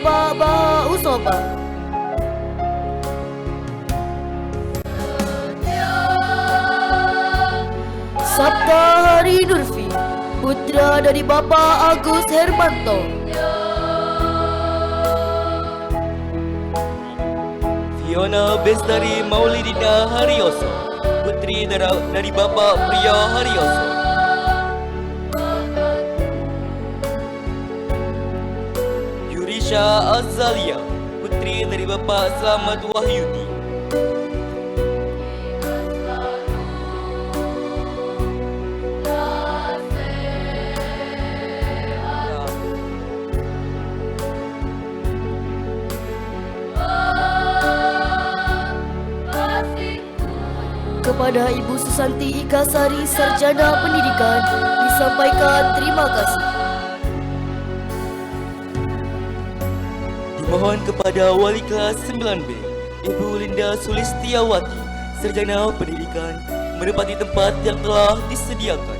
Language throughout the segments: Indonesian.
Bapak Baha Usoba. Sabta Hari Nurfi, putra dari Bapak Agus Hermanto. Fiona Bestari Maulidina Haryoso, putri dari Bapak Priya Haryoso. Yurisha Azalia, putri dari Bapak Slamet Wahyudi. Kepada Ibu Susanti Ikasari, Sarjana Pendidikan, disampaikan terima kasih. Dimohon kepada Wali Kelas 9B, Ibu Linda Sulistiawati, Sarjana Pendidikan, menempati tempat yang telah disediakan.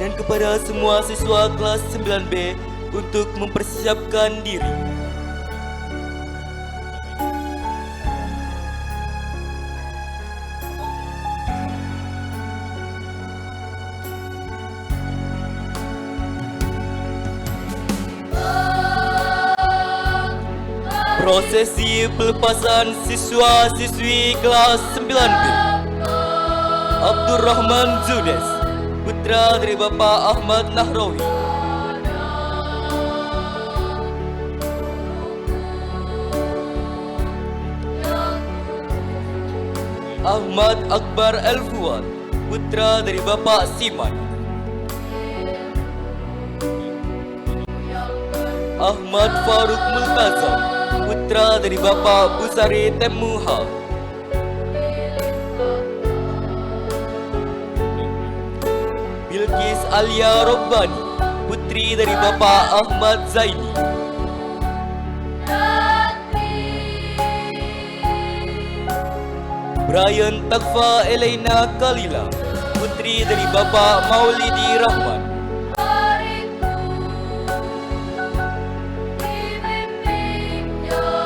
Dan kepada semua siswa kelas 9B untuk mempersiapkan diri. Prosesi pelepasan siswa-siswi kelas 9B. Abdurrahman Zunes, putra dari Bapak Ahmad Nahrawi. Ahmad Akbar Elfuad, putra dari Bapak Siman. Ahmad Faruk Multazam, putra dari Bapak Busari Temuha. Bilqis Alia Robbani, putri dari Bapak Ahmad Zaini. Brian Takfa Elena Kalila, putri dari Bapak Maulidi Rahman.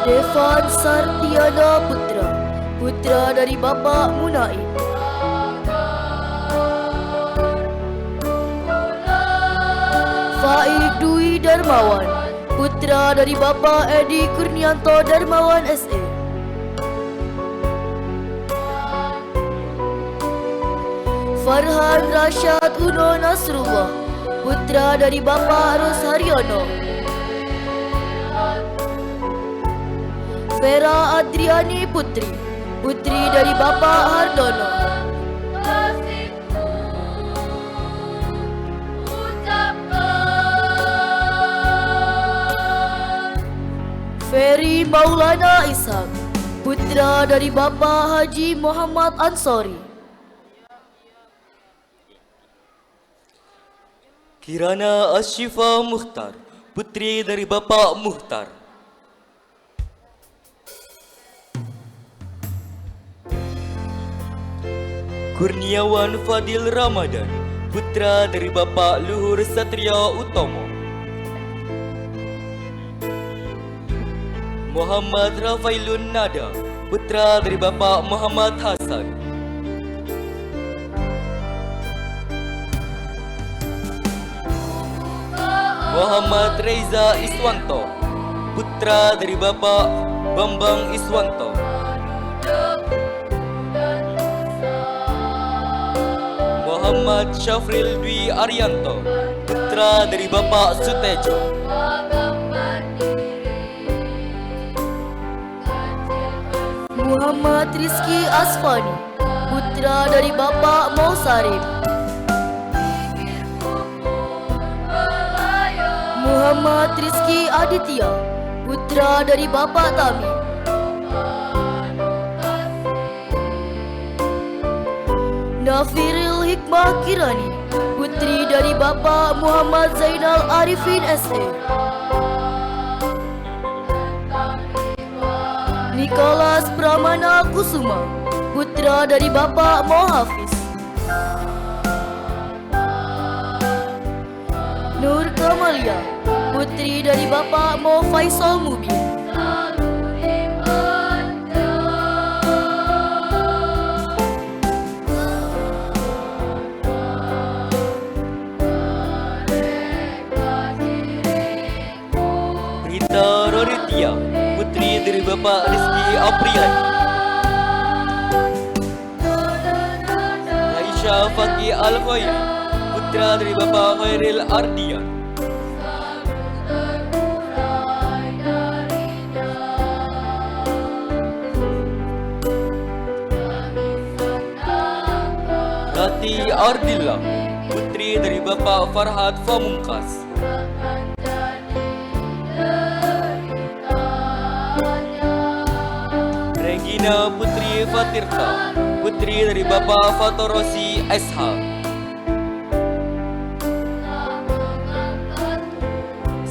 Devan Sartiana Putra, putra dari Bapak Munaib. Faik Dwi Darmawan, putra dari Bapak Edi Kurnianto Darmawan SE. Farhan Rashad Uno Nasrullah, putra dari Bapak Ros Haryono. Vera Adriani Putri, putri dari Bapak Hardono. Ferry Maulana Ishak, putra dari Bapak Haji Muhammad Ansori. Kirana Ashifa Mukhtar, putri dari Bapak Muhtar. Kurniawan Fadil Ramadan, putra dari Bapak Luhur Satria Utomo. Muhammad Rafailun Nada, putra dari Bapak Muhammad Hasan. Muhammad Reza Iswanto, putra dari Bapak Bambang Iswanto. Muhammad Syafril Dwi Arianto, putra dari Bapak Sutejo. Muhammad Rizki Asfani, putra dari Bapak Mausarif. Muhammad Rizki Aditya, putra dari Bapak Tami. Nafiril Hikmah Kirani, putri dari Bapak Muhammad Zainal Arifin SE. Nicholas Pramana Kusuma, putra dari Bapak Mohafiz. Nur Kamalia, putri dari Bapak Mo Faisal Mubin. Nadia, putri dari Bapak Rizky Apriani. Aisyah Faki Al-Khairi, putra dari Bapak Khairil Ardian. Rati Ardillah, putri dari Bapak Farhad Pamungkas. Regina Putri Fatirta, putri dari Bapak Fatorosi SH.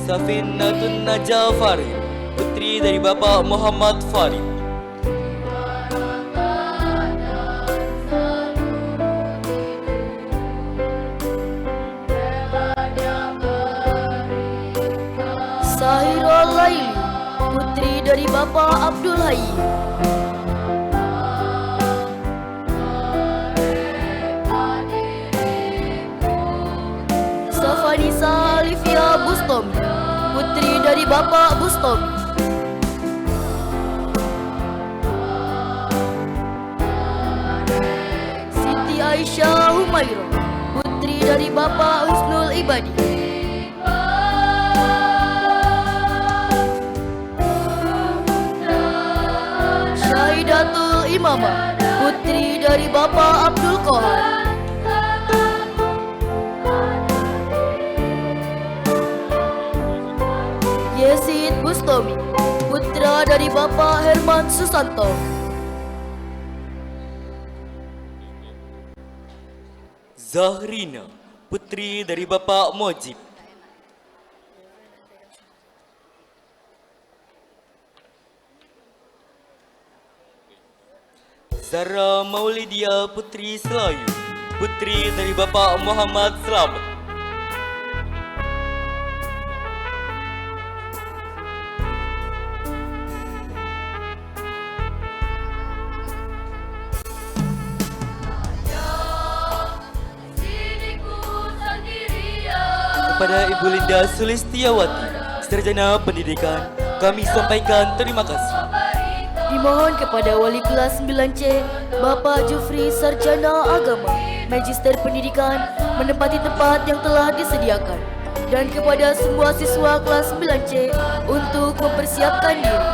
Safinatun Najah Farid, putri dari Bapak Muhammad Farid. Sahira Laili, putri dari Bapak Abdul Hayy. Safanisa Alifia Bustomi, putri dari Bapak Bustomi. Siti Aisyah Humairah, putri dari Bapak Husnul Ibadi. Syahidatul Imamah, putri dari Bapak Abdul Qahar. Yesid Bustomi, putra dari Bapak Herman Susanto. Zahrina, putri dari Bapak Mojib. Zara Maulidia Putri Selayu, putri dari Bapak Muhammad Slamet. Kepada Ibu Linda Sulistiawati, Sarjana Pendidikan, kami sampaikan terima kasih. Dimohon kepada Wali Kelas 9C, Bapak Jufri Sarjana Agama, Magister Pendidikan, menempati tempat yang telah disediakan. Dan kepada semua siswa kelas 9C untuk mempersiapkan diri.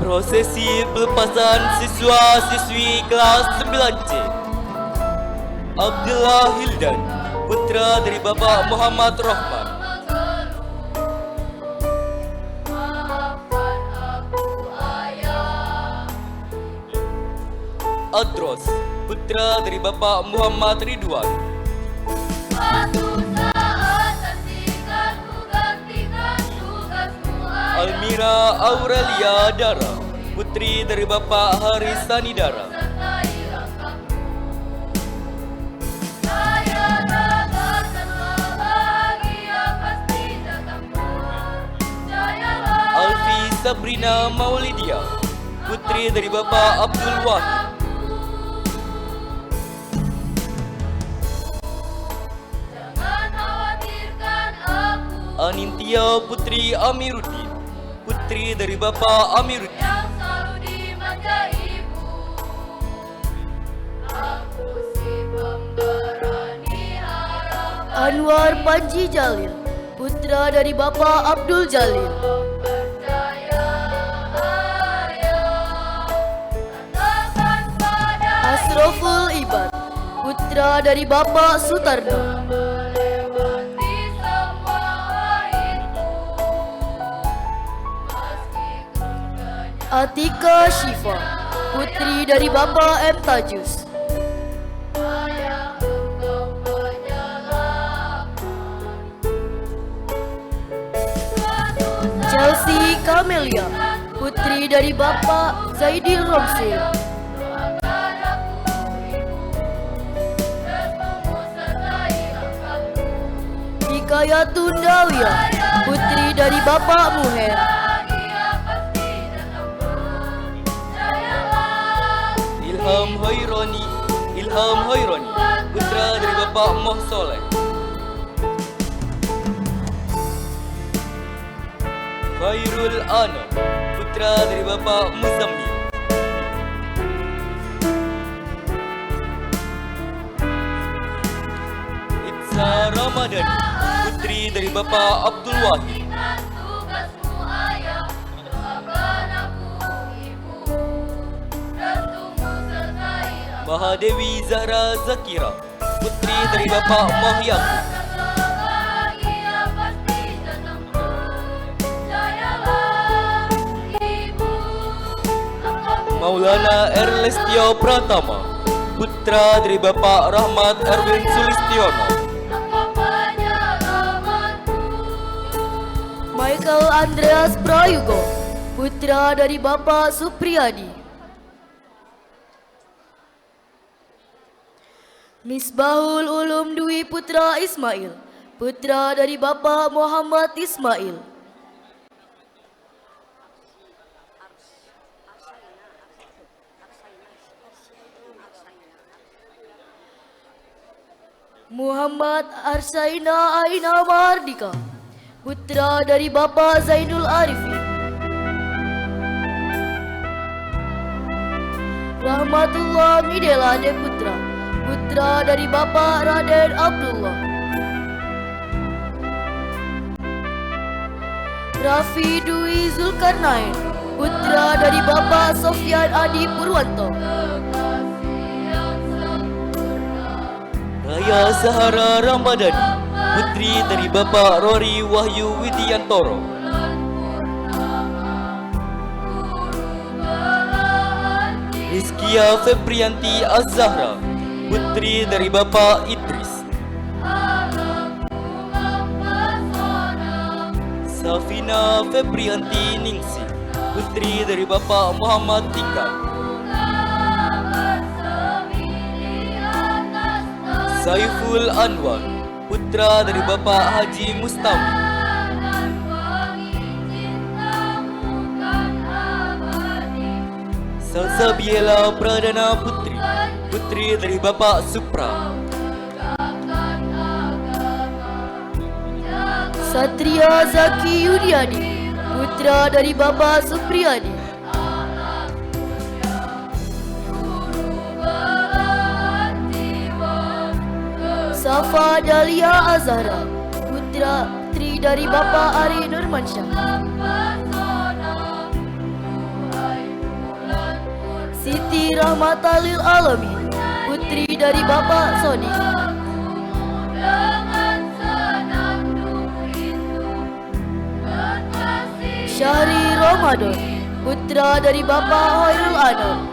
Prosesi pelepasan siswa-siswi kelas 9C. Abdullah Hildan, putra dari Bapak Muhammad Rahman. Adros, putra dari Bapak Muhammad Ridwan. Almira Aurelia Dara, putri dari Bapak Haris Sanidara. Alfi Sabrina Maulidia, putri dari Bapak Abdul Wahid. Anintia Putri Amiruddin, putri dari Bapak Amiruddin. Yang selalu dimanja ibu, aku si pemberani harapan. Anwar Panji Jalil, putra dari Bapak Abdul Jalil. Percaya ayah, katakan pada Asroful Ibad, putra dari Bapak Sutarno. melewati semua itu, meskipun Atika Syifa, putri dari Bapak M. Tajus. ayah engkau menyelamatkan. Chelsea Camelia, putri dari Bapak Zaidil Romsil. Doakan aku ibu, restumu sertai langkahku. Hikayatun Dawiyah, putri dari Bapak Muher. Bahagia pasti datang, percayalah. Ilham Hoironi, putra dari Bapak Moh Soleh. Khairul Anam, putra dari Bapak Muzammil. Itza Ramadhani, putri dari Bapak Abdul Wahid. Dan tugasmu ayah, doakan aku ibu, restumu sertai aku. Mahadewi Zahra Zakira, putri dari Bapak Mahyaku. Bahagia pasti datangku, jayalah ibu, engkau Maulana Erlestio Pratama, putra dari Bapak Rahmat Erwin Sulistiono. engkau penyelamatku. Michael Andreas Prayugo, putra dari Bapak Supriyadi. Misbahul Ulum Dwi Putra Ismail, putra dari Bapak Muhammad Ismail. Muhammad Arsaina Aina Mardika, putra dari Bapak Zainul Arifin. Rahmatullah Midelade Putra, putra dari Bapak Raden Abdullah. Rafi Dwi Zulkarnain, putra dari Bapak Sofyan Adi Purwanto. Raya Sahara Ramadhani, putri dari Bapak Rory Wahyu Widiantoro. Rizkia Febrianti Az-Zahra, putri dari Bapak Idris. Safina Febrianti Ningsi, putri dari Bapak Muhammad Tika. Saiful Anwar, putra dari Bapak Haji Mustawi. Salsabiela Pradana Putri, putri dari Bapak Supra. Satria Zaki Yudiadi, putra dari Bapak Supriyadi. Safa Dalia Azhara, putri dari Bapak Ari Nurmansyah. Siti Rahmatalil Alamin, putri dari Bapak Sodi. Syahri Ramadan, putra dari Bapak Hoirul Anam.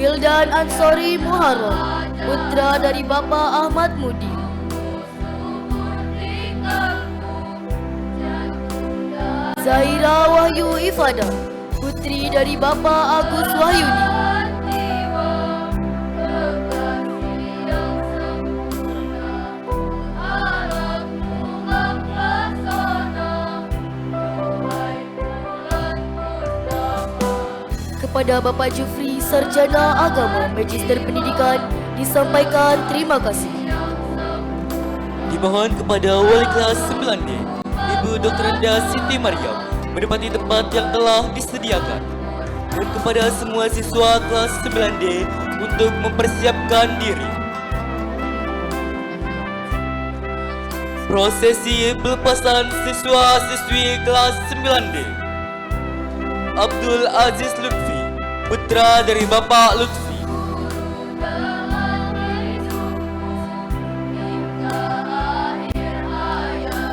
Wildan Ansori Muharram, putra dari Bapak Ahmad Mudi. Zahira Wahyu Ifada, putri dari Bapak Agus Wahyudi. Kepada Bapak Jufri, Sarjana Agama, Magister Pendidikan, disampaikan terima kasih. Dimohon kepada Wali Kelas 9D, Ibu Dr. Renda Siti Maryam, menempati tempat yang telah disediakan. Dan kepada semua siswa kelas 9D untuk mempersiapkan diri. Prosesi pelepasan siswa-siswi kelas 9D. Abdul Aziz Lutfi, putra dari Bapak Lutfi.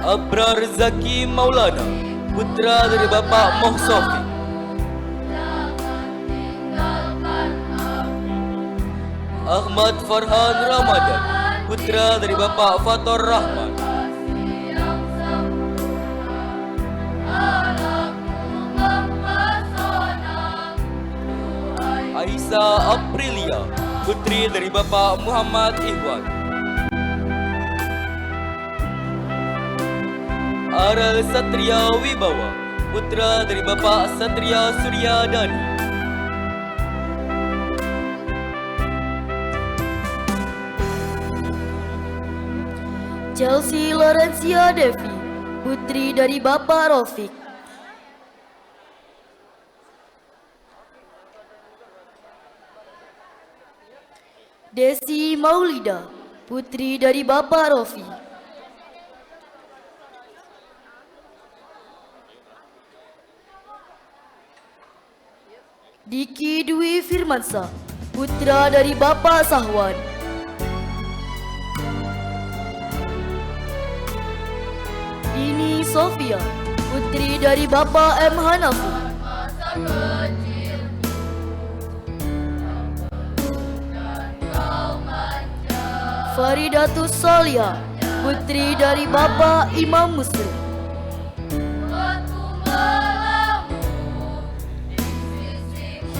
Abrar Zaki Maulana, putra dari Bapak Mohsofi. Ahmad Farhan Ramadan, putra dari Bapak Fator Rahman. Aisyah Aprilia, putri dari Bapak Muhammad Ikhwan. Aral Satria Wibawa, putra dari Bapak Satria Suryadani. Chelsea Lorencia Devi, putri dari Bapak Rofik. Desi Maulida, putri dari Bapak Rofi. Diki Dwi Firmansa, putra dari Bapak Sahwan. Dini Sofia, putri dari Bapak M. Hanafi. Masa kecil dan kau manja. Faridatus Solia, putri dari Bapak Imam Muslim. Waktu malammu di sisimu.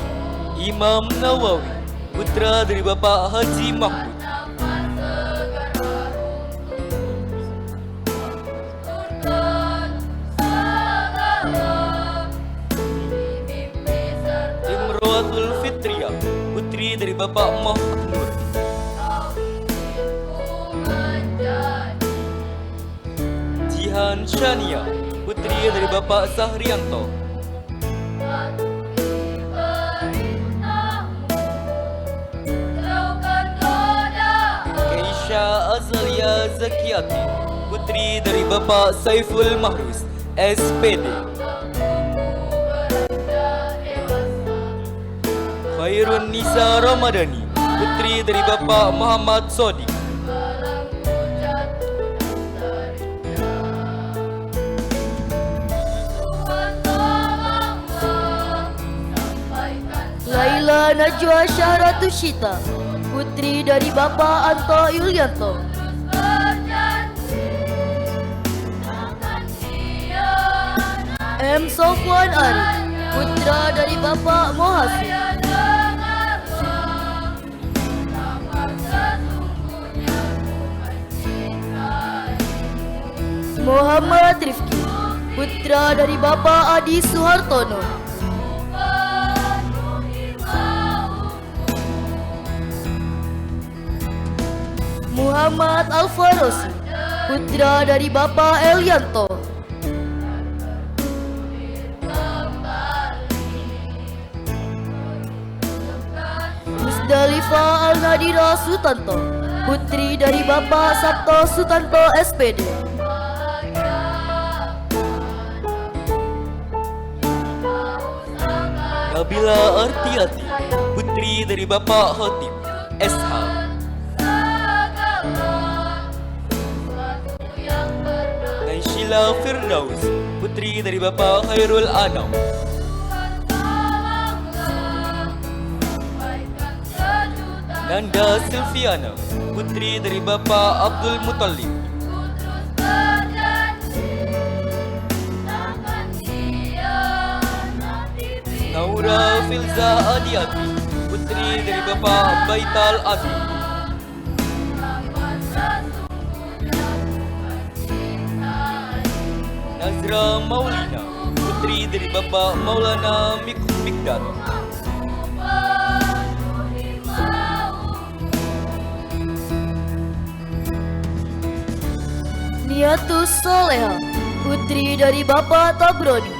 Imam Nawawi, putra dari Bapak Haji Mahmud. Nafas segar harum turkan segala mimpi serta Imroatul Fitriah, putri dari Bapak Muhammad Nur. kau inginku menjadi. Jihan Shania, putri dari Bapak Sahrianto. Patuhi perintahmu, jauhkan godaan. Keisha Azalia Zakiati, putri dari Bapak Saiful Mahrus, SPD. Khairun Nisa Ramadhani, putri dari Bapak Muhammad Sodik. Laila Najwa Syaratushita, putri dari Bapak Anto Yulianto. M. Sofwan Ari, putra dari Bapak Mohasib. Muhammad Rifki, putra dari Bapak Adi Suhartono. Muhammad Alfarosi, putra dari Bapak Elianto. Musdalifah Al-Nadira Sutanto, putri dari Bapak Sabto Sutanto SPD. Nabila Artiati, putri dari Bapak Khatib, SH. Naishila Firdaus, putri dari Bapak Khairul Anam. Nanda Silviana, putri dari Bapak Abdul Muttalib. Naura Filza Adiati, putri dari Bapak Baital Adi. Nazra Maulina, putri dari Bapak Maulana Mikdad. Niatus Soleha, putri dari Bapak Tabroni.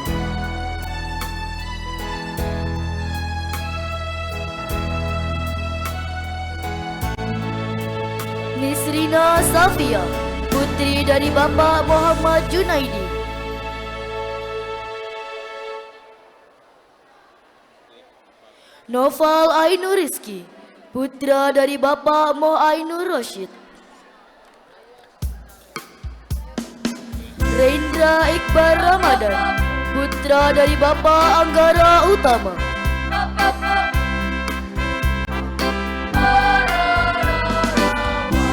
Nisrina Safia, putri dari Bapak Muhammad Junaidi. Noval Ainur Rizki, putra dari Bapak Mo Ainur Rashid. Rendra Iqbal Ramadan, putra dari Bapak Anggara Utama.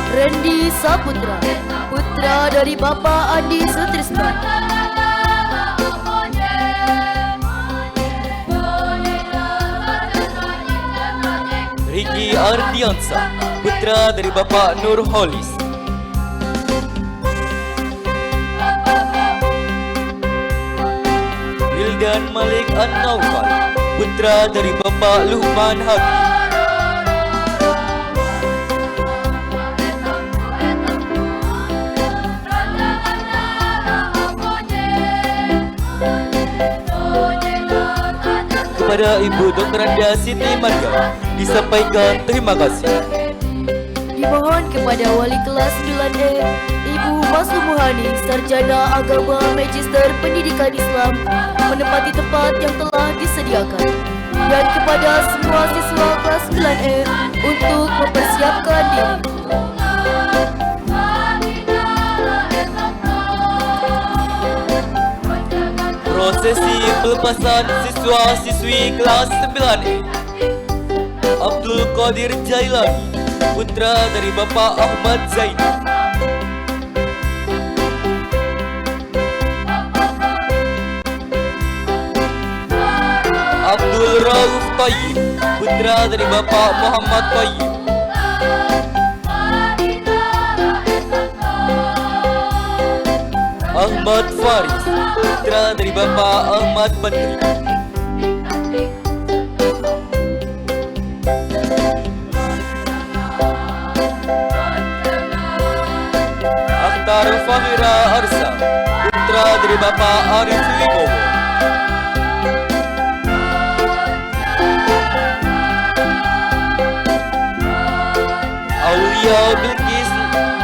Randy Saputra, putra dari Bapak Andi Sutrisno. Riki Ardiansa, putra dari Bapak Nur Holis. Wildan Malik An-Naufal, putra dari Bapak Luhman Hakim. kepada Ibu Dr. Anda Siti Marga disampaikan terima kasih. Dimohon kepada wali kelas 9E, Ibu Mas Umuhani, Sarjana Agama Magister Pendidikan Islam, menempati tempat yang telah disediakan. Dan kepada semua siswa kelas 9E untuk mempersiapkan diri. Prosesi pelepasan siswa-siswi kelas 9E. Abdul Qadir Jailani, putra dari Bapak Ahmad Zaini. Abdul Rauf Tayyib, putra dari Bapak Muhammad Tayyib. Ahmad Faris, putra dari Bapak Ahmad Badri. Akhtar Fahira Arsa, putra dari Bapak Arif Wibowo. Aulia Bilqis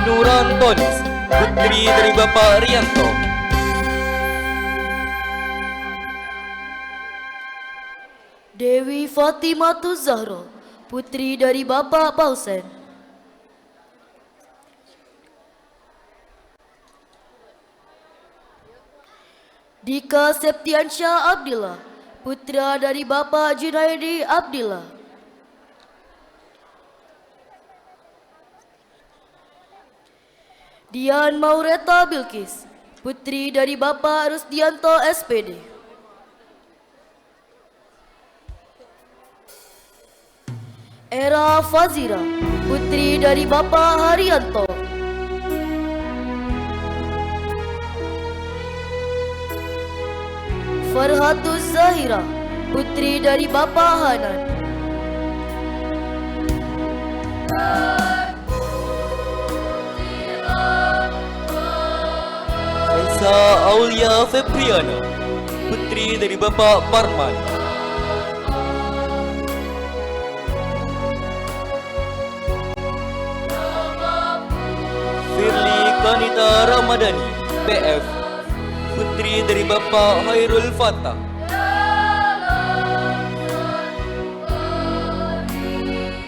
Nurantonis, putri dari Bapak Rianto. Dewi Fatimatu Zahra, putri dari Bapak Pausen. Dika Septiansyah Abdillah, putra dari Bapak Junaidi Abdillah. Dian Maureta Bilqis, putri dari Bapak Rusdianto SPD. Era Fazira, putri dari Bapak Haryanto. Farhatuz Zahira, putri dari Bapak Hanan. Esa Aulia Febriana, putri dari Bapak Parman. Firly Kanita Ramadhani, PF, putri dari Bapak Hairul Fatah.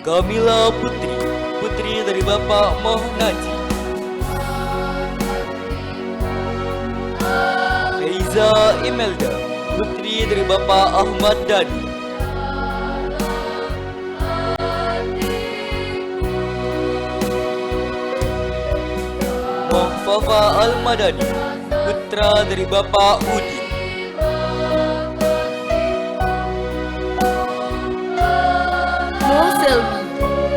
Kamila Putri, putri dari Bapak Moh Naji. Eiza Imelda, putri dari Bapak Ahmad Dadi. Mohfafa Al-Madani, putra dari Bapak Udin. Mo Selmi,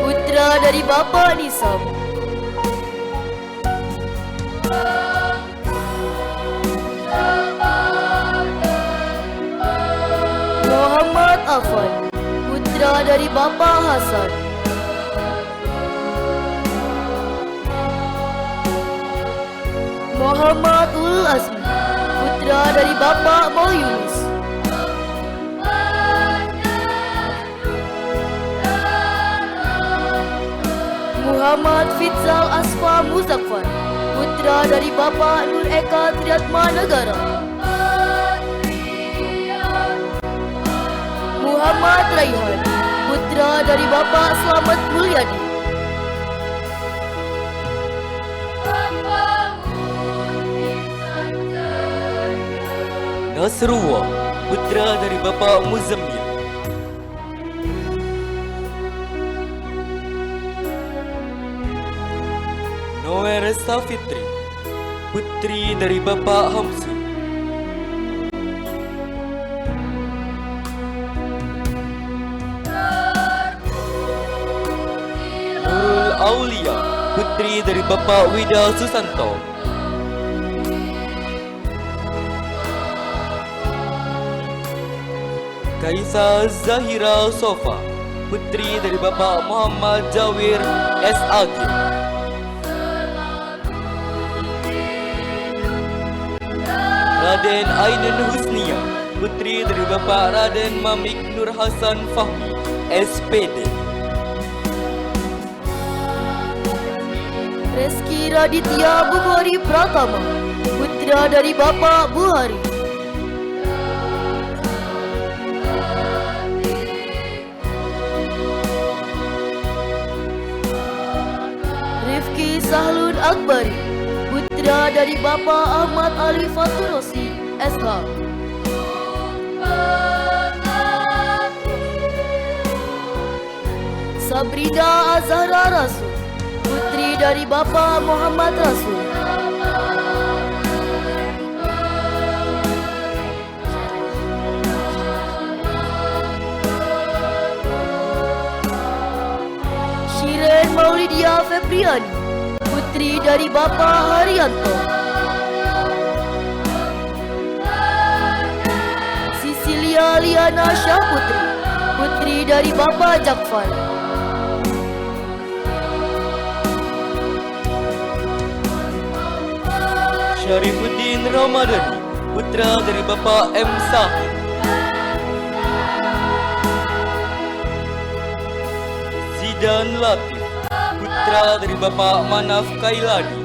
putra dari Bapak Nisam. Muhammad Afan, putra dari Bapak Hasan. Muhammad Ul Azmi, putra dari Bapak Mo Yunus. Muhammad Fitzal Asfa Muzaffar, putra dari Bapak Nur Eka Triatma Negara. Muhammad Raihan, putra dari Bapak Slamet Mulyadi. Nasrullah, putra dari Bapak Muzammil. Noer Safitri, putri dari Bapak Hamsu. Nurul Aulia, putri dari Bapak Wida Susanto. Kaisa Zahira Sofa, putri dari Bapak Muhammad Jawir SAG. Raden Ainun Husnia, putri dari Bapak Raden Mamik Nur Hasan Fahmi, SPD. Reski Raditya Bukhari Pratama, putra dari Bapak Buhari. Rifki Sahlun Akbari, putra dari Bapak Ahmad Ali Faturosi, SH. Sabrina Azhara Rasul, putri dari Bapak Muhammad Rasul. Shiren Maulidia Febriani, putri dari Bapak Haryanto. Sisilia Liana Syahputri, putri dari Bapak Jakfar. Syarifuddin Ramadhani, putra dari Bapak M. Sahid. Zidan Latif, putra dari Bapak Manaf Kailani.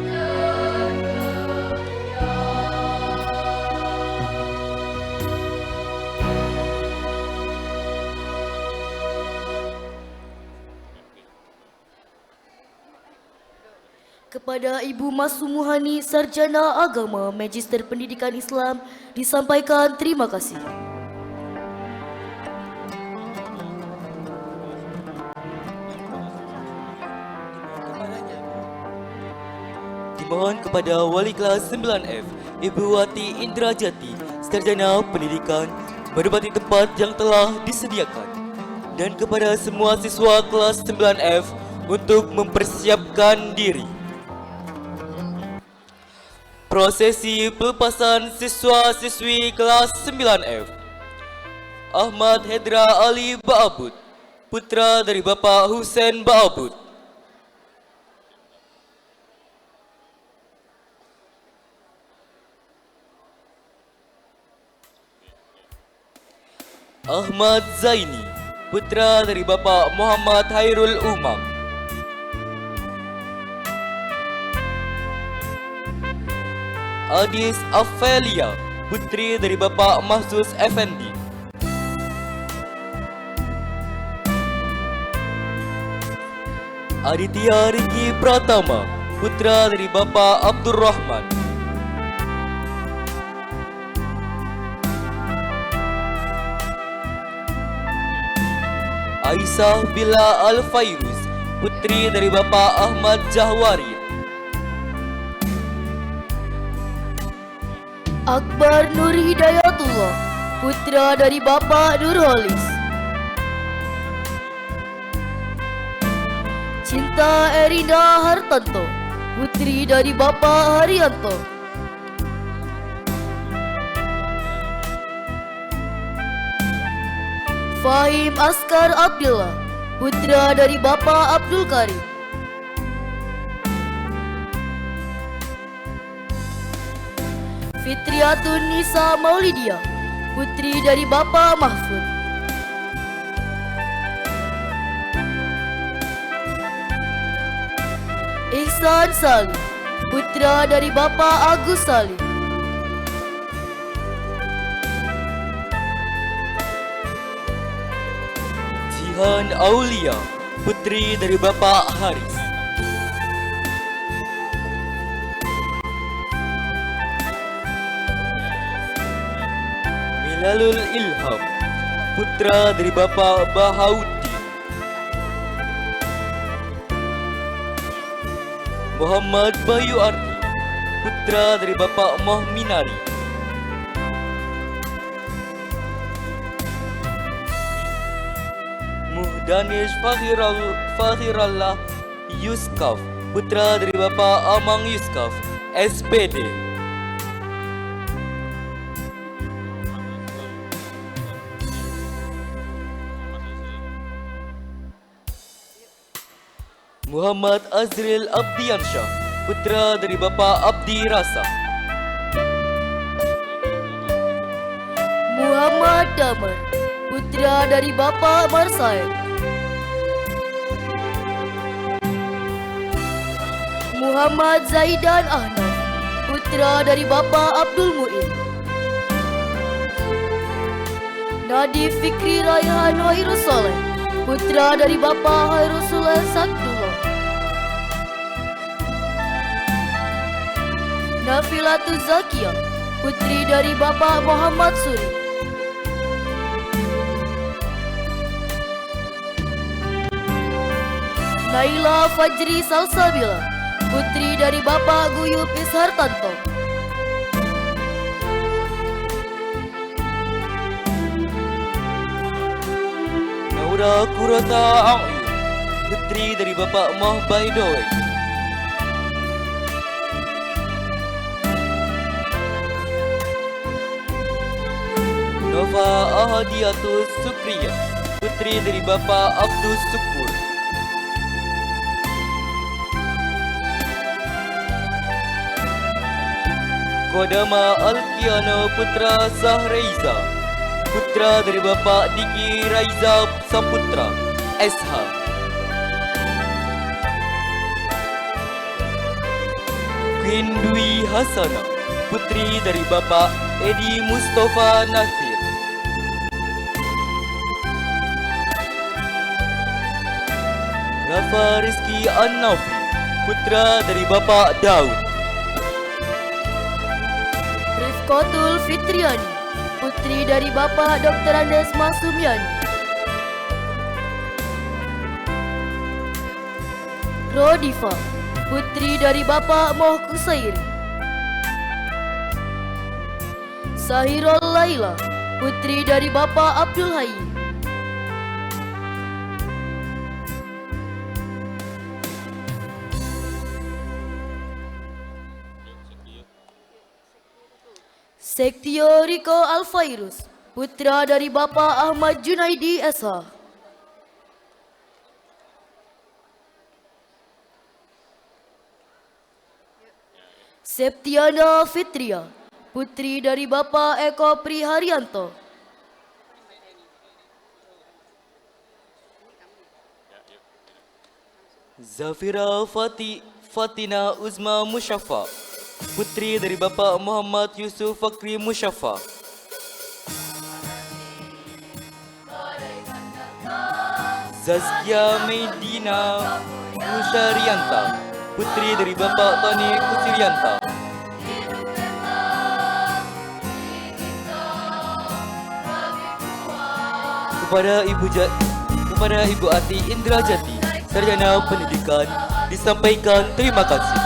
Kepada Ibu Mas Sumuhani, Sarjana Agama, Magister Pendidikan Islam, disampaikan terima kasih. Dimohon kepada Wali Kelas 9F, Ibu Wati Indrajati, Sarjana Pendidikan, menempati tempat yang telah disediakan. Dan kepada semua siswa kelas 9F untuk mempersiapkan diri. Prosesi pelepasan siswa-siswi kelas 9F. Ahmad Hedra Ali Ba'abud, putra dari Bapak Husain Ba'abud. Ahmad Zaini, putra dari Bapak Muhammad Hairul Umam. Adis Afelia, putri dari Bapak Mahsus Effendi. Aditya Riki Pratama, putra dari Bapak Abdurrahman. Aisyah Bila Al-Fairuz, putri dari Bapak Ahmad Jahwari. Akbar Nur Hidayatullah, putra dari Bapak Nurholis. Cinta Erina Hartanto, putri dari Bapak Haryanto. Fahim Askar Abdullah, putra dari Bapak Abdul Karim. Fitriatun Nisa Maulidia, putri dari Bapak Mahfud. Ihsan Salim, putra dari Bapak Agus Salim. Jihan Aulia, putri dari Bapak Haris. Milalul Ilham, putra dari Bapak Bahauddin. Muhammad Bayu Ardi, putra dari Bapak Mohminari. Muhdanish Fakhirallah Yuskaf, putra dari Bapak Amang Yuskaf, SPD. Muhammad Azril Abdiansyah, putra dari Bapak Abdi Rasa. Damar, putra dari Bapak Marsaid. Muhammad Zaidan Ahnaf, putra dari Bapak Abdul Muin. Nadif Fikri Raihan Hairul Soleh, putra dari Bapak Hairul Soleh Sakdullah. Nafilatul Zakiyah, putri dari Bapak Muhammad Suri. Naila Fajri Salsabila, putri dari Bapak Guyup Ishartanto. Naura Kurata A'yun, putri dari Bapak Mah Baidoy. Nova Ahadiatus Supriya, putri dari Bapak Abdus Syukur. Kodama Alkiano putra Sahraiza, putra dari Bapak Diki Raiza Saputra, SH. Queen Dwi Hasana, putri dari Bapak Edi Mustafa Nasir. Rafa Rizki An-Nafi, putra dari Bapak Daud. Rifqatul Fitriani, putri dari Bapak Dr. Andes Masumiani. Rodifa, putri dari Bapak Moh Kusairi. Sahirul Laila, putri dari Bapak Abdul Hayy. Sektio Riko Alfairus, putra dari Bapak Ahmad Junaidi SH. Septiana Fitria, putri dari Bapak Eko Priharyanto. Zafira Fatina Uzma Musyafa, putri dari Bapak Muhammad Yusuf Fakri Musyafa. Zazkia Medina Musyarianta, putri dari Bapak Tani Kusirianta. Kepada Ibu Ati Indrajati, Sarjana Pendidikan, disampaikan terima kasih.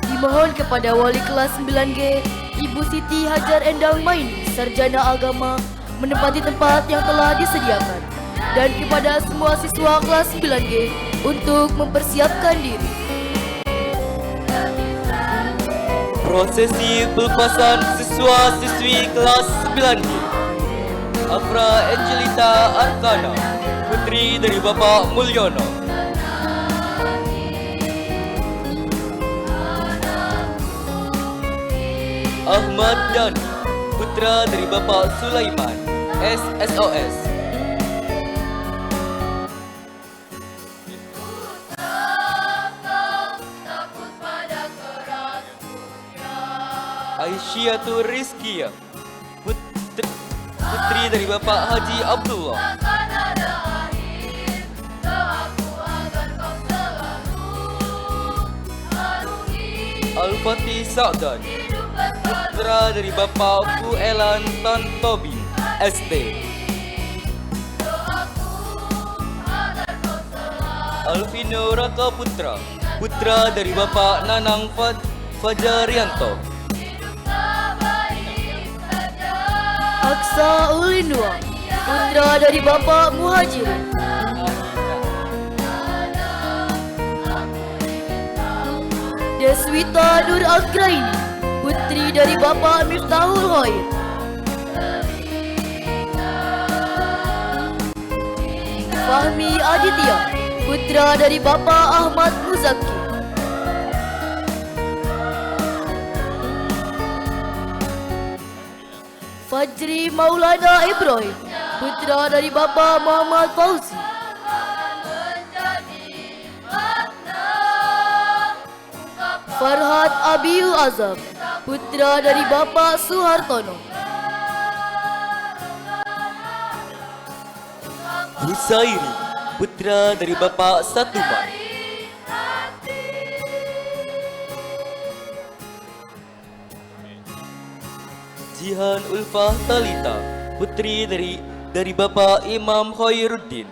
Dimohon kepada Wali Kelas 9G, Ibu Siti Hajar Endang Maini, Sarjana Agama, menempati tempat yang telah disediakan. Dan kepada semua siswa kelas 9G untuk mempersiapkan diri. Prosesi pelepasan siswa-siswi kelas 9G. Afra Angelita Arkana, putri dari Bapak Mulyono. Ahmad Dani, putra dari Bapak Sulaiman, SSOS. takut pada keras dunia. Aisyatul Rizkia, putri dari Bapak Haji Abdullah. Takkan ada akhir, doaku agar kau selalu arungi Al-Fatih Sa'dan, hidup berbaru. putra dari Bapak Fuelan Tantobi, ST. Doaku agar kau selalu Alvino Raka Putra, putra dari Bapak Nanang Fajarianto. hidup tak baik saja. Aksa Ulinwa, putra dari Bapak Muhajir. Deswita Nur Agraini, putri dari Bapak Miftahul Khair. Fahmi Aditya, putra dari Bapak Ahmad Muzaki. Fajri Maulana Ibrahim, putra dari Bapa Muhammad Fauzi. menjadi makna ungkapan Farhat Abiul Azam, putra dari Bapa Suhartono. Husairi, putra dari Bapak Satuman. Jihan Ulfah Talita, putri dari Bapak Imam Khairuddin.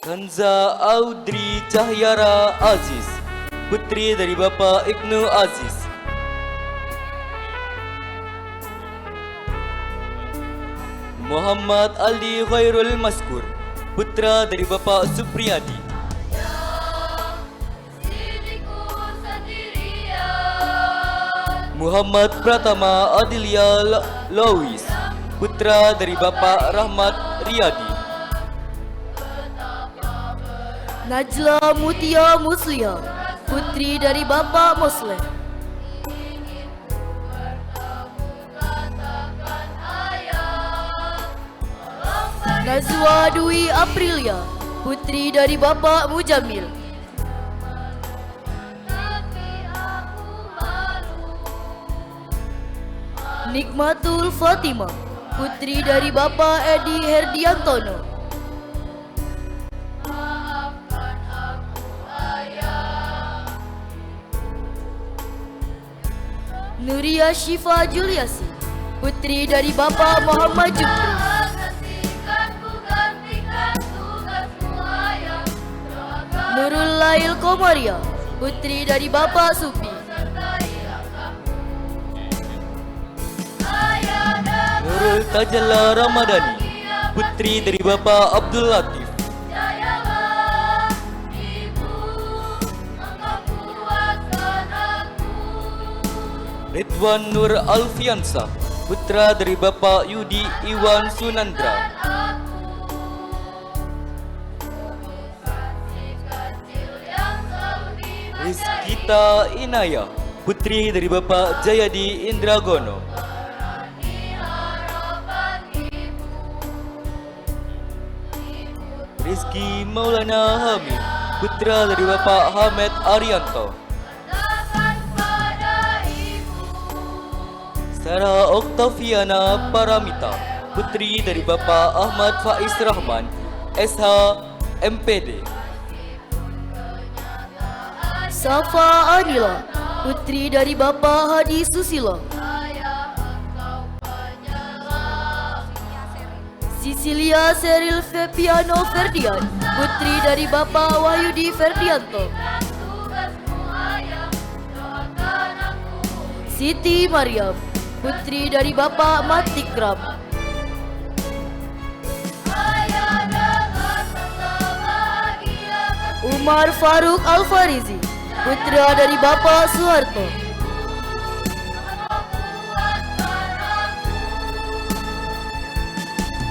Kanza Audrey Cahyara Aziz, putri dari Bapak Ibnu Aziz. Muhammad Ali Khairul Maskur, putra dari Bapak Supriyadi. diriku sendirian Muhammad Pratama Adilia Lawis, putra dari Bapak Rahmat Riyadi. Najla Mutia Muslia, putri dari Bapa Muslim. Nazwa Dwi Aprilia, putri dari Bapa Mujamil. tapi aku malu Nikmatul Fatimah, putri dari Bapa Edi Herdiantono. maafkan aku ayah Nuria Syifa Juliasi, putri dari Bapa Muhammad Jupri. gantikan tugasmu ayah doakan Nurul Lail Komaria, putri dari Bapa Supi. sertai langkahmu ayah dan Nurul Tajalla Ramadhani, putri dari Bapak Abdul Latif. jayalah ibu engkau kuatkan aku Ridwan Nur Alfiansah, putra dari Bapak Yudi Iwan Sunandra. Rizkita Inaya, putri dari Bapak Jayadi Indragono. Rizky Maulana Hamid, putra dari Bapak Hamed Arianto. Sarah Oktaviana Paramita, putri dari Bapak Ahmad Faiz Rahman, SH MPD. Safa Anila, putri dari Bapa Hadi Susilo. Sisilia Seril Fepiano Ferdian, putri dari Bapa Wahyudi Ferdianto. Siti Mariam, putri dari Bapa Matikram. Umar Faruk Alfarizi, putra dari Bapa Soeharto.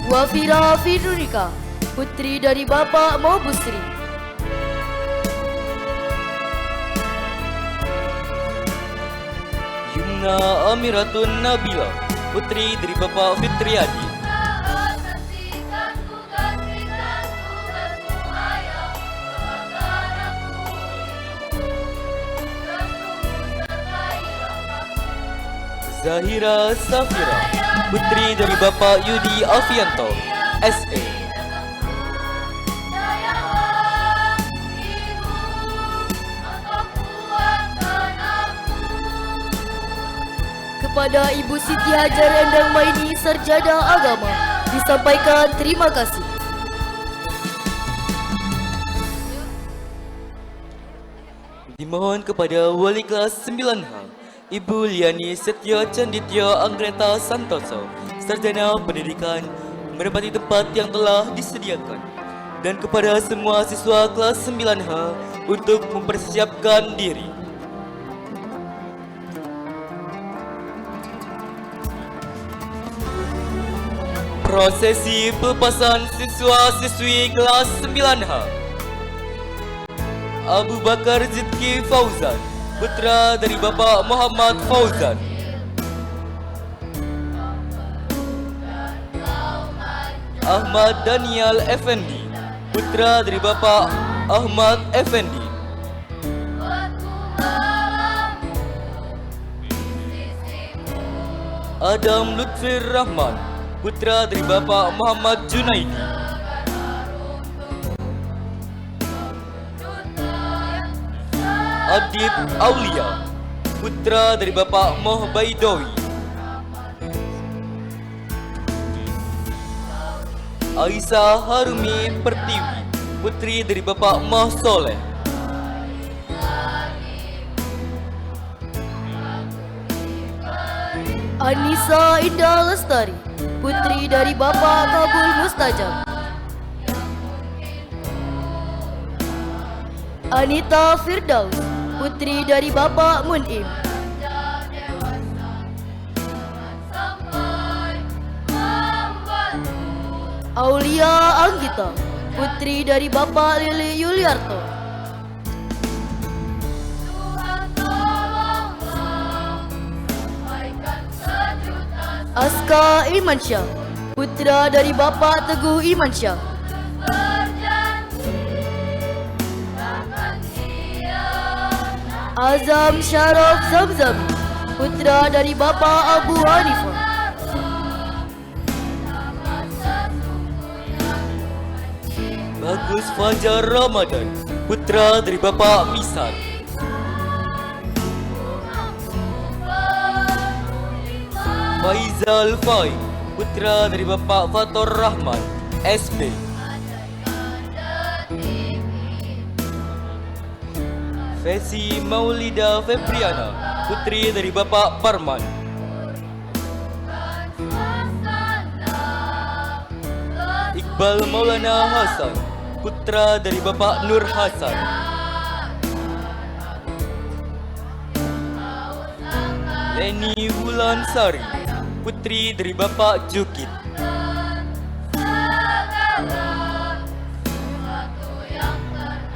Wafira Fidrunika, putri dari Bapa Mobusri. Yumna Amiratun Nabila, putri dari Bapak Fitriadi. Zahira Safira, putri dari Bapak Yudi Afianto, SE. Kepada Ibu Siti Hajar Endang Maini, Sarjana Agama, disampaikan terima kasih. Dimohon kepada Wali Kelas 9H, Ibu Liani Setyo Candityo Anggreta Santoso, Sarjana Pendidikan, menempati tempat yang telah disediakan. Dan kepada semua siswa kelas 9H untuk mempersiapkan diri. Prosesi pelepasan siswa-siswi kelas 9H. Abu Bakar Zidki Fauzan, putra dari Bapak Muhammad Fauzan. Ahmad Daniel Effendi, putra dari Bapak Ahmad Effendi. Adam Lutfir Rahman, putra dari Bapak Muhammad Junaidi. Adib Aulia, putra dari Bapak Moh Baidowi. Aisyah Harumi Pertiwi, putri dari Bapak Moh Soleh. Anissa Indah Lestari, putri dari Bapak Kabul Mustajab. Anita Firdaus, putri dari Bapak Munim. Aulia Anggita, putri dari Bapak Lili Yuliarto. Aska Imansyah, putra dari Bapak Teguh Imansyah. Azam Syaraf Zamzami, putra dari Bapak Abu Hanifah. Bagus Fajar Ramadan, putra dari Bapak Misal. Faizal Fai, putra dari Bapak Fatur Rahman, SB. Fesi Maulida Febriana, putri dari Bapak Parman. Iqbal Maulana Hasan, putra dari Bapak Nur Hasan. Leni Wulan Sari, putri dari Bapak Jukit.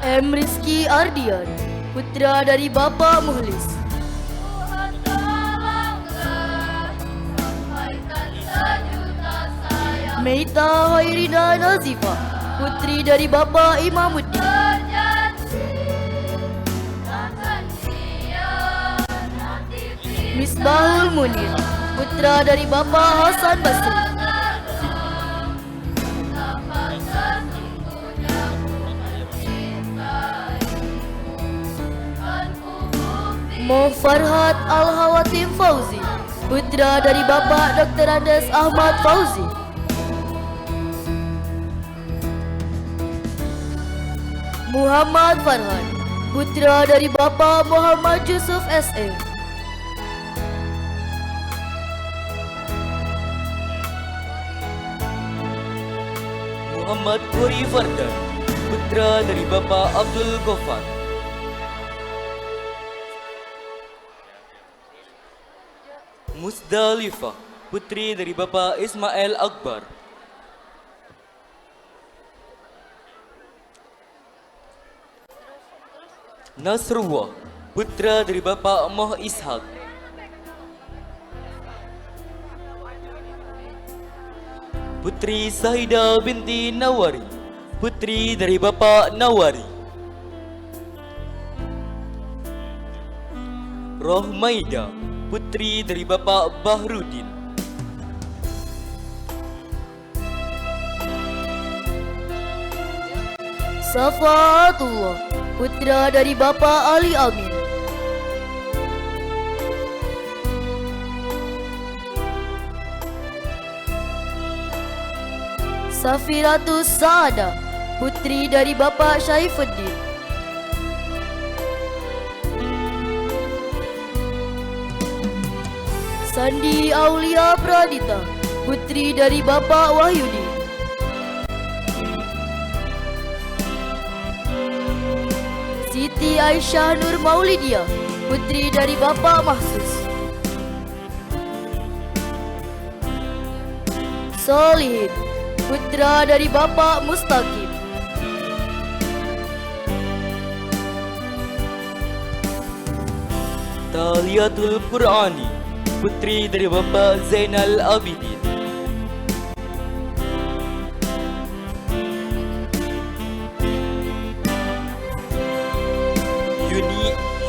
M. Rizky Ardian, putra dari Bapak Muhlis. Meita Hoirida Nazifa, putri dari Bapak Imamuddin. Misbahul Munir, putra dari Bapak Hasan Basri. Mo Farhat Al-Hawatim Fauzi, putra dari Bapak Dr. Andes Ahmad Fauzi. Muhammad Farhan, putra dari Bapak Muhammad Yusuf S.E. Muhammad Puri Fardan, putra dari Bapak Abdul Ghaffar. Musdalifah, putri dari Bapak Ismail Akbar. Nasrullah, putra dari Bapak Moh Ishak. Putri Sahida binti Nawari, putri dari Bapak Nawari. Rohmaida, putri dari Bapak Bahrudin. Safaatullah, putra dari Bapak Ali Amin. Safiratus Saada, putri dari Bapak Syaifuddin. Sandi Aulia Pradita, putri dari Bapak Wahyudi. Siti Aisyah Nur Maulidia, putri dari Bapak Mahsus. Solihin, putra dari Bapak Mustaqim. Taliatul Qur'ani, putri dari Bapak Zainal Abidin.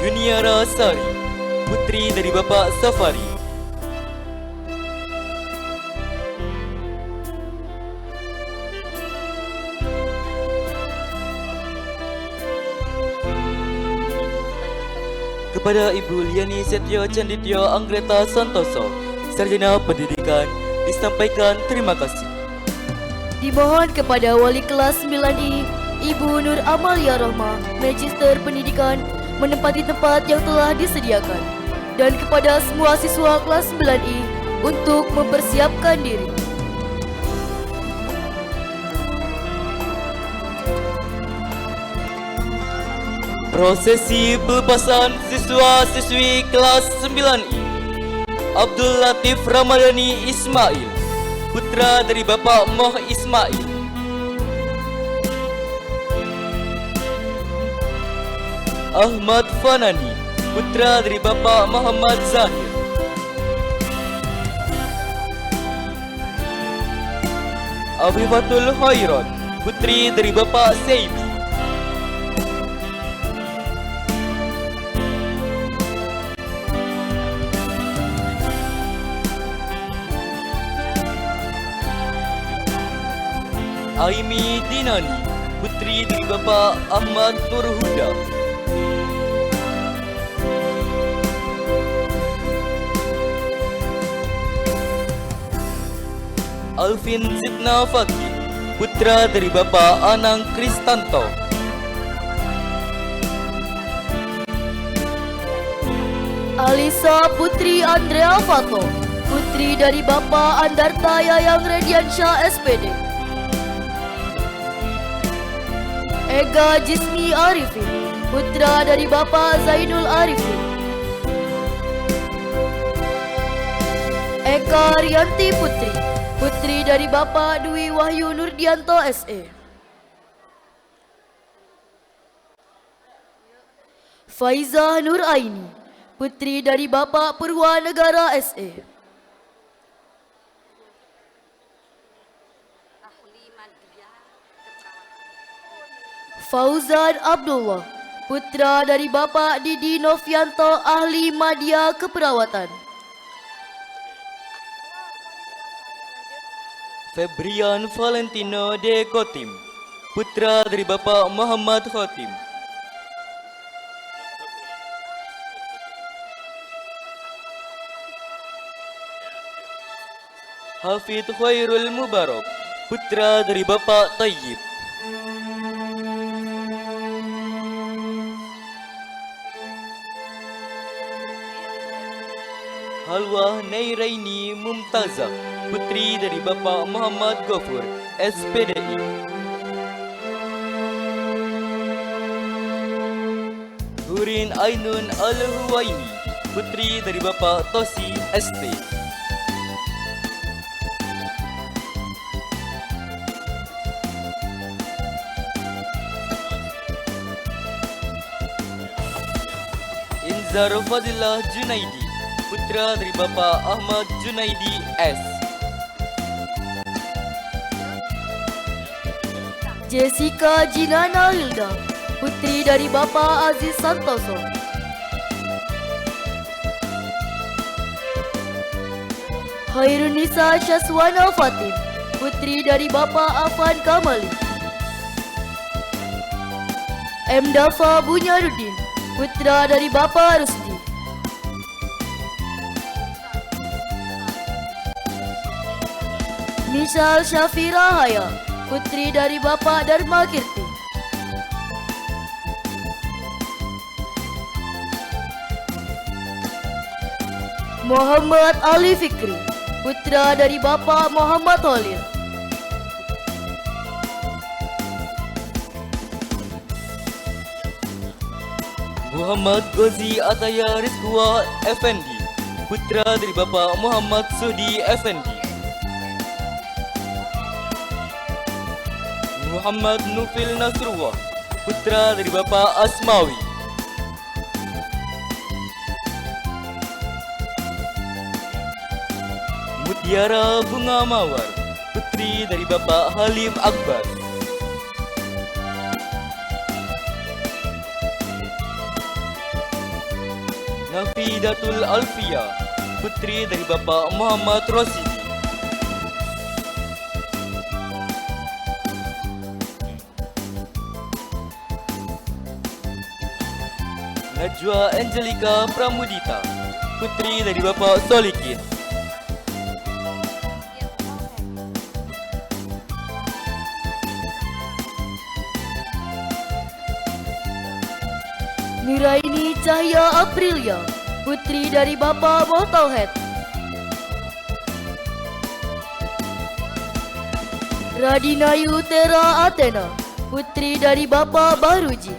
Yuniara Sari, putri dari Bapak Safari. Kepada Ibu Liani Setio Candityo Anggreta Santoso, Sarjana Pendidikan, disampaikan terima kasih. Dimohon kepada wali kelas 9I, Ibu Nur Amalia Rohmah, Magister Pendidikan, menempati tempat yang telah disediakan. Dan kepada semua siswa kelas 9I untuk mempersiapkan diri. Prosesi pelepasan siswa-siswi kelas 9I. Abdul Latif Ramadhani Ismail, putra dari Bapak Moh Ismail. Ahmad Fanani, putra dari Bapak Muhammad Zahir. Afifatul Khairat, putri dari Bapak Seibi. Aimi Dinani, putri dari Bapak Ahmad Nurhuda. Alvin Zidna Fakih, putra dari Bapak Anang Kristanto. Alisa Putri Andrea Fato, putri dari Bapak Andarta Yayang Rediansyah SPD. Ega Jismi Arifin, putra dari Bapak Zainul Arifin. Eka Rianti Putri, putri dari Bapak Dwi Wahyu Nurdianto SE. Faiza Nur Aini, putri dari Bapak Purwanegara SE. Fauzan Abdullah, putra dari Bapak Didi Novianto, ahli madya keperawatan. Febrian Valentino De Kotim, putra dari Bapak Muhammad Khotim. Hafid Khairul Mubarak, putra dari Bapak Tayyib. Halwa Nairaini Mumtazah, putri dari Bapak Muhammad Gofur, SPDI. Hurin Ainun Al-Huwaini, putri dari Bapak Tosi, ST. Inzar Fadilah Junaidi, putra dari Bapak Ahmad Junaidi S. Jessica Jinana Hilda, putri dari Bapak Aziz Santoso. Hairunisa Syaswana Fatim, putri dari Bapak Afan Kamali. M. Dafa Bunyarudin, putra dari Bapak Rusdi. Misal Syafira Haya, putri dari Bapak Dharma Kirti. Muhammad Ali Fikri, putra dari Bapak Muhammad Holil. Muhammad Ghazi Ataya Rizkwa Effendi, putra dari Bapak Muhammad Sudi Effendi. Muhammad Nufil Nasrullah, putra dari Bapak Asmawi. Tiara Bunga Mawar, putri dari Bapak Halim Akbar. Nafidatul Alfia, putri dari Bapak Muhammad Rosidi. Najwa Angelica Pramudita, putri dari Bapak Solikin. Nuraini Cahya Aprilia, putri dari Bapak Motohead. Radinayu Tera Athena, putri dari Bapak Baruji.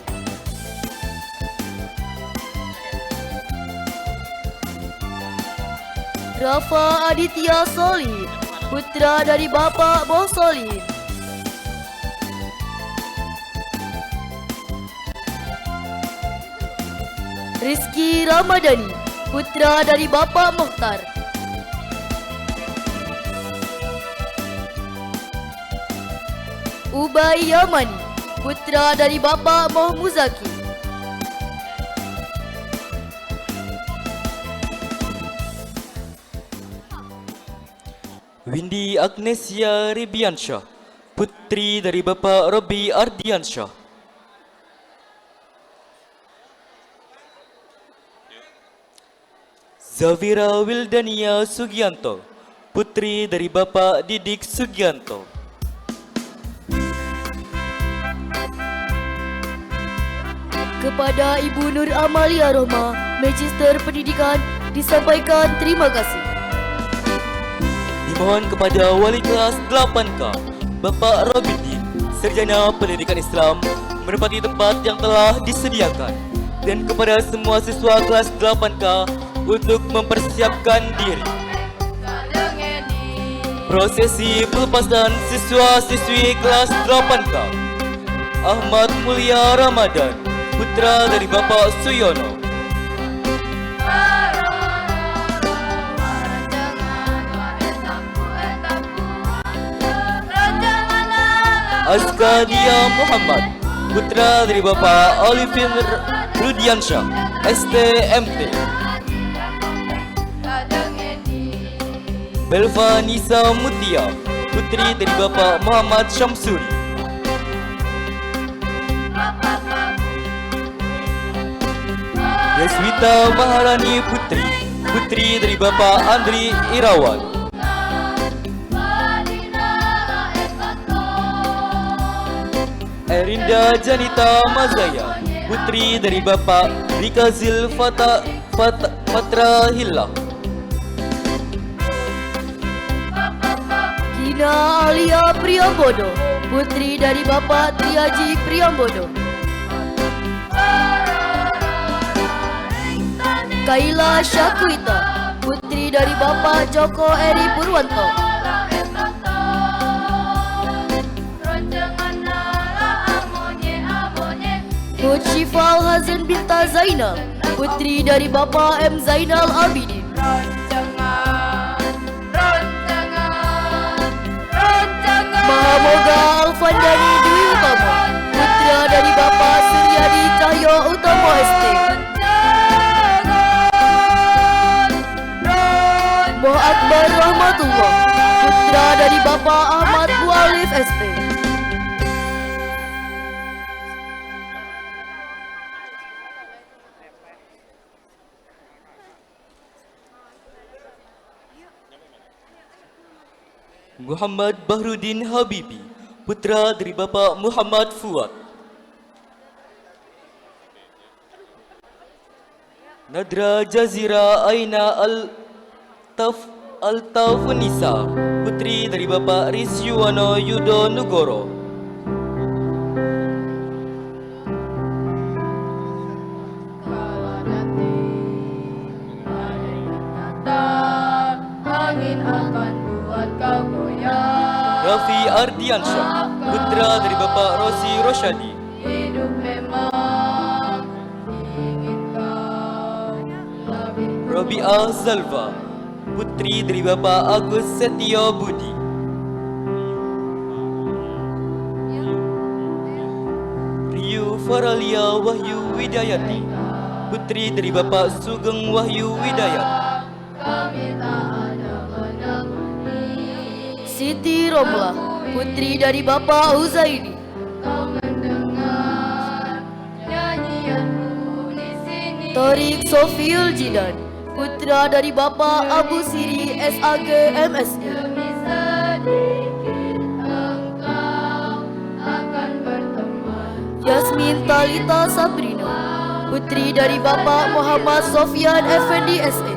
Rafa Aditya Solihin, putra dari Bapak Boh Solihin. Rizky Ramadhani, putra dari Bapak Mokhtar. Ubay Yamani, putra dari Bapak Moh Muzaki. Windy Agnesia Ribiansyah, putri dari Bapak Robi Ardiansyah. Zavira Wildania Sugianto, putri dari Bapak Didik Sugianto. Kepada Ibu Nur Amalia Rohma, Magister Pendidikan, disampaikan terima kasih. Dimohon kepada Wali Kelas 8K, Bapak Robidin, Sarjana Pendidikan Islam, menempati tempat yang telah disediakan. Dan kepada semua siswa kelas 8K untuk mempersiapkan diri. Prosesi pelepasan siswa-siswi kelas 8K. Ahmad Mulia Ramadan, putra dari Bapak Suyono. Azkadia Muhammad, putra dari Bapak Olivin Rudiansyah, STMT. Belva Nisa Mutia, putri dari Bapak Muhammad Syamsuri. Deswita Maharani Putri, putri dari Bapak Andri Irawan. Erinda Janita Mazaya, putri dari Bapak Rikazil Fatrahillah. Kina Alia Priyambodo, putri dari Bapak Triaji Priyambodo. Kaila Syakwita, putri dari Bapak Joko Eri Purwanto. Syifal Hazan Binta Zainal, putri dari Bapak M. Zainal Abidin. Mahamoga Alfandani Dwi Utama, putra dari Bapak Suryadi Cahyo Utama ST. Moh Akbar Rahmatullah, putra dari Bapak Ahmad Bualif ST. Muhammad Bahrudin Habibi, putra dari Bapak Muhammad Fuad. Nadra Jazira Aina Al-Taufunisa, putri dari Bapak Risyuwano Yudo Nugoro. Angin akan buat kau goyah. Raffi Ardiansyah, putra dari Bapak Rosi Rosyadi. Hidup memang ingin kau lebih Robiah Zalva, putri dari Bapak Agus Setio Budi. Riu Faralia Wahyu Widayati, putri dari Bapak Sugeng Wahyu Widayati. Kami tak ada menekuni. Siti Romlah, putri dari Bapak Uzaini. Kau mendengar nyanyianku di sini. Torik Sofiul Jidan, putra dari Bapak Abu Siri SAG MSI. Demi sedikit engkau akan berteman. Yasmin Talita Sabrina, putri dari Bapak Muhammad Sofyan Effendi SE.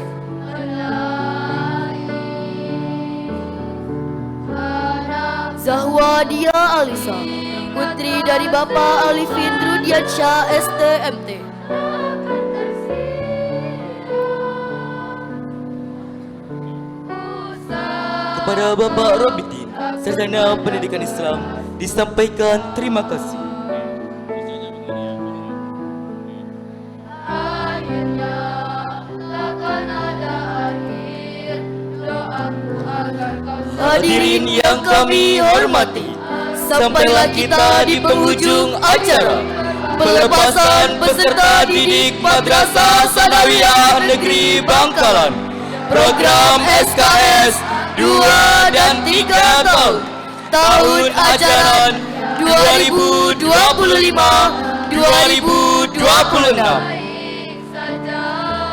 Zahwa Dia Alisa, putri dari Bapak Alifin Rudiansyah STMT. Kepada Bapak Robitin, Sarjana Pendidikan Islam, disampaikan terima kasih. Akhirnya takkan ada akhir. Doaku agar kau Hadirin yang kami hormati, sampailah kita di penghujung acara pelepasan peserta didik Madrasah Sanawiyah Negeri Bangkalan, program SKS 2 dan 3 tahun ajaran 2025-2026.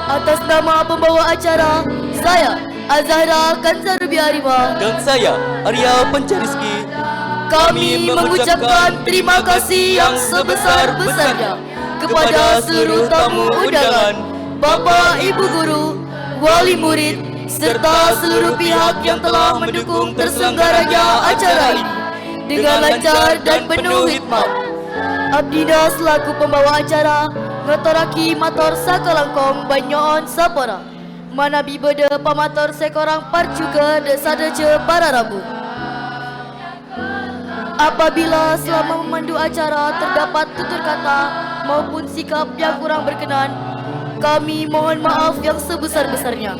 Atas nama pembawa acara, saya Azahra Kanzar Biarima, Dan saya Arya Pencariski, kami mengucapkan terima kasih yang sebesar-besarnya kepada seluruh tamu undangan, Bapak Ibu Guru, Wali Murid, serta seluruh pihak yang telah mendukung terselenggaranya acara ini dengan lancar dan penuh hikmat. Abdina selaku pembawa acara ngaturaki matur sakalangkong banyoon sapora. Manabi bede pamator sekorang parcuga desadeje para rabu. Apabila selama memandu acara terdapat tutur kata maupun sikap yang kurang berkenan, kami mohon maaf yang sebesar-besarnya.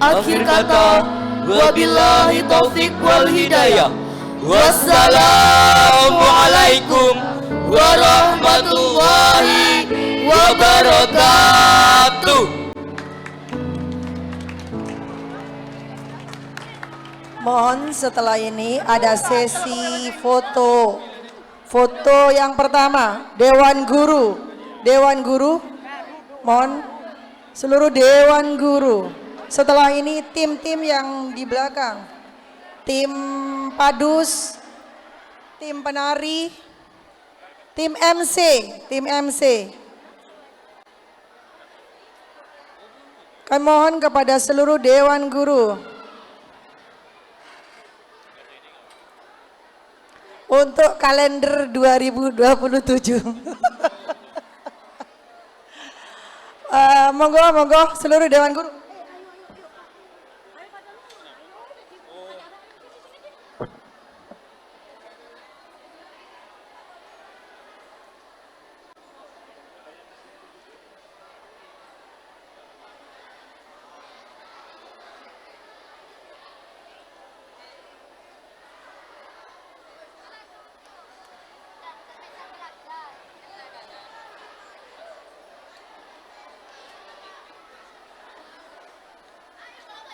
Akhir kata, wabillahi taufik wal hidayah. Wassalamualaikum warahmatullahi wabarakatuh. Mohon setelah ini ada sesi foto. Foto yang pertama, Dewan Guru. Dewan Guru, mohon seluruh Dewan Guru. Setelah ini tim-tim yang di belakang. Tim Padus, tim penari, tim MC, tim MC. Kami mohon kepada seluruh Dewan Guru untuk kalender 2027. Monggo seluruh Dewan Guru.